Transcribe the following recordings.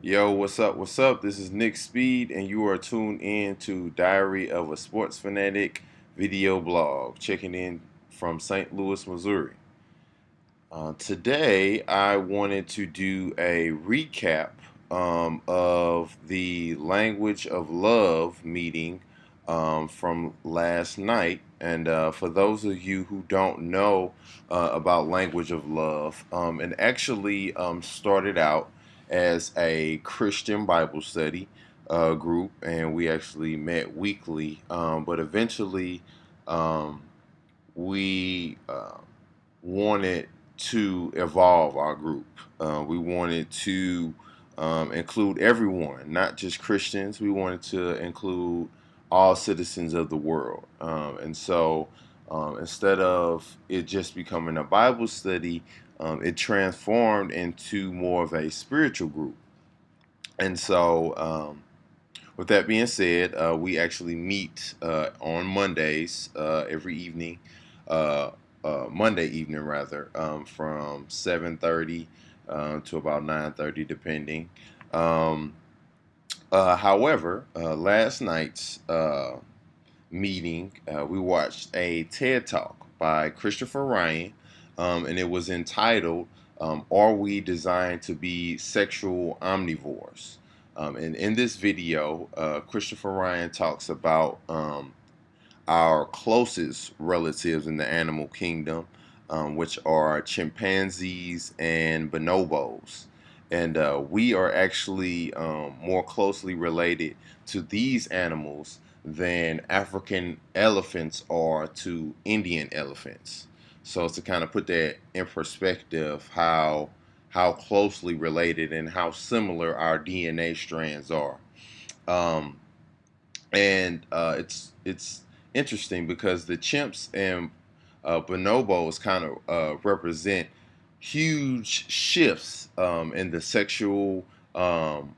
Yo, what's up? What's up? This is Nick Speed, and you are tuned in to Diary of a Sports Fanatic video blog, checking in from St. Louis, Missouri. Today, I wanted to do a recap of the Language of Love meeting from last night. And for those of you who don't know about Language of Love, it actually started out as a Christian Bible study group, and we actually met weekly. But eventually, um, we wanted to evolve our group. We wanted to include everyone, not just Christians. We wanted to include all citizens of the world. And so instead of it just becoming a Bible study, it transformed into more of a spiritual group. And so, with that being said, we actually meet on Mondays every evening, uh, Monday evening rather, from 7:30 to about 9:30, depending. Um, however, last night's meeting, we watched a TED Talk by Christopher Ryan, and it was entitled "Are We Designed to Be Sexual Omnivores?" And in this video, Christopher Ryan talks about our closest relatives in the animal kingdom, which are chimpanzees and bonobos. And we are actually more closely related to these animals than African elephants are to Indian elephants. So to kind of put that in perspective, how closely related and how similar our DNA strands are. Um, and it's interesting because the chimps and bonobos kind of represent huge shifts um, in the sexual realm.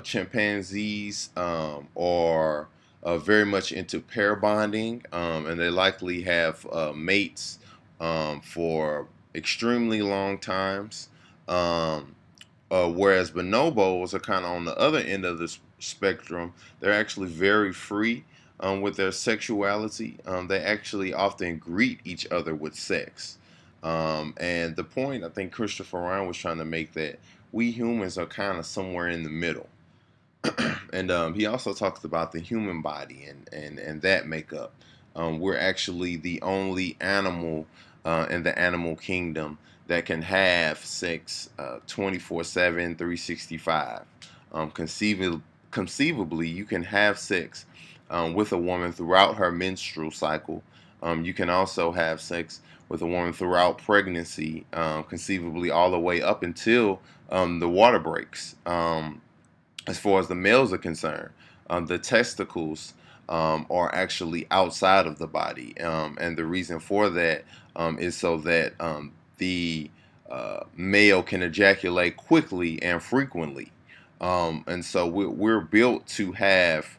Chimpanzees are very much into pair bonding, and they likely have mates for extremely long times. Um, whereas bonobos are kind of on the other end of the spectrum. They're actually very free with their sexuality. They actually often greet each other with sex. And the point I think Christopher Ryan was trying to make that we humans are kind of somewhere in the middle. And he also talks about the human body and that makeup. We're actually the only animal in the animal kingdom that can have sex 24/7, 365. Conceivably, you can have sex with a woman throughout her menstrual cycle. You can also have sex with a woman throughout pregnancy, conceivably all the way up until the water breaks. As far as the males are concerned, the testicles are actually outside of the body, and the reason for that is so that the male can ejaculate quickly and frequently, and so we're built to have,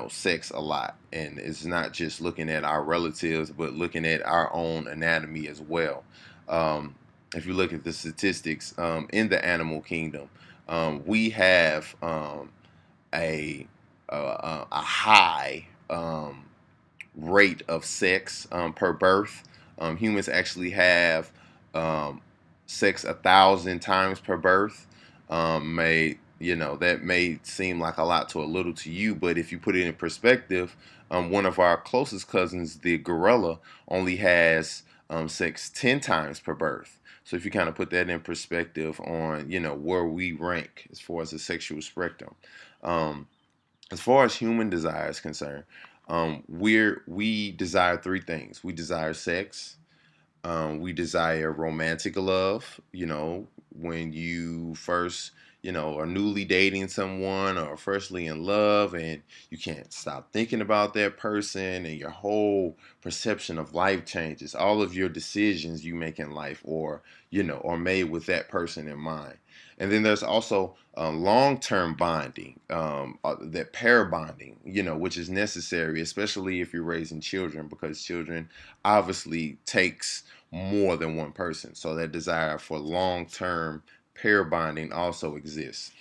sex a lot, and it's not just looking at our relatives, but looking at our own anatomy as well. Um, if you look at the statistics in the animal kingdom, we have a, a high rate of sex per birth. Humans actually have um, sex 1,000 times per birth. That may seem like a lot to a little to you, but if you put it in perspective, one of our closest cousins, the gorilla, only has sex 10 times per birth. So if you kind of put that in perspective on, where we rank as far as the sexual spectrum. Um, as far as human desire is concerned, we desire three things. We desire sex, we desire romantic love, when you first, are newly dating someone or firstly in love and you can't stop thinking about that person and your whole perception of life changes. All of your decisions you make in life are made with that person in mind. And then there's also long-term bonding, that pair bonding, which is necessary, especially if you're raising children, because children obviously takes more than one person. So that desire for long-term pair bonding also exists.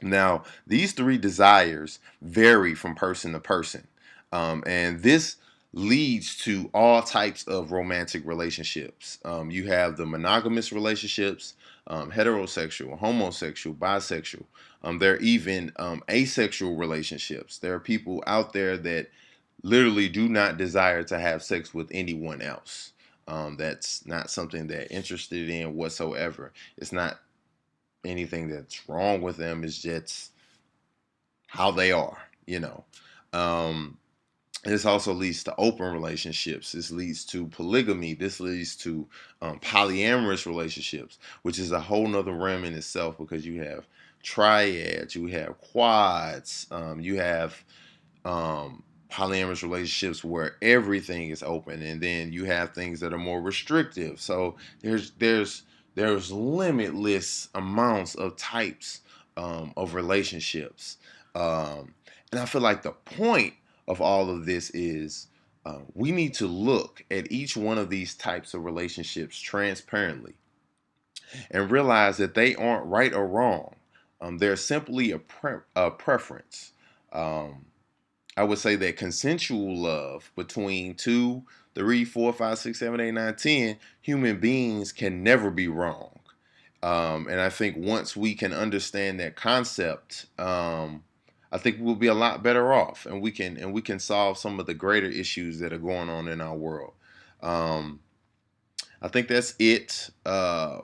Now, these three desires vary from person to person, and this leads to all types of romantic relationships. You have the monogamous relationships, heterosexual, homosexual, bisexual. There are even asexual relationships. There are people out there that literally do not desire to have sex with anyone else. That's not something they're interested in whatsoever. It's not anything that's wrong with them. It's just how they are, you know. Um, this also leads to open relationships. This leads to polygamy. This leads to polyamorous relationships, which is a whole nother realm in itself, because you have triads, you have quads, you have polyamorous relationships where everything is open, and then you have things that are more restrictive. So there's limitless amounts of types of relationships, and I feel like the point of all of this is we need to look at each one of these types of relationships transparently and realize that they aren't right or wrong. They're simply a preference. Um, I would say that consensual love between 2, 3, 4, 5, 6, 7, 8, 9, 10 human beings can never be wrong. And I think once we can understand that concept, I think we'll be a lot better off, and we can solve some of the greater issues that are going on in our world. Um, I think that's it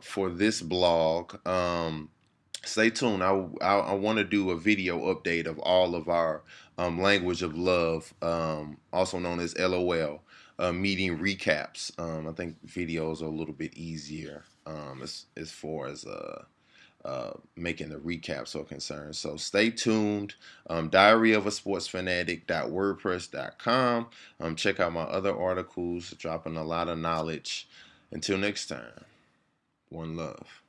for this blog. Stay tuned. I want to do a video update of all of our language of love, also known as LOL, meeting recaps. I think videos are a little bit easier as far as making the recaps are concerned. So stay tuned. Diary of a Sports Fanatic.wordpress.com. Check out my other articles, dropping a lot of knowledge. Until next time, one love.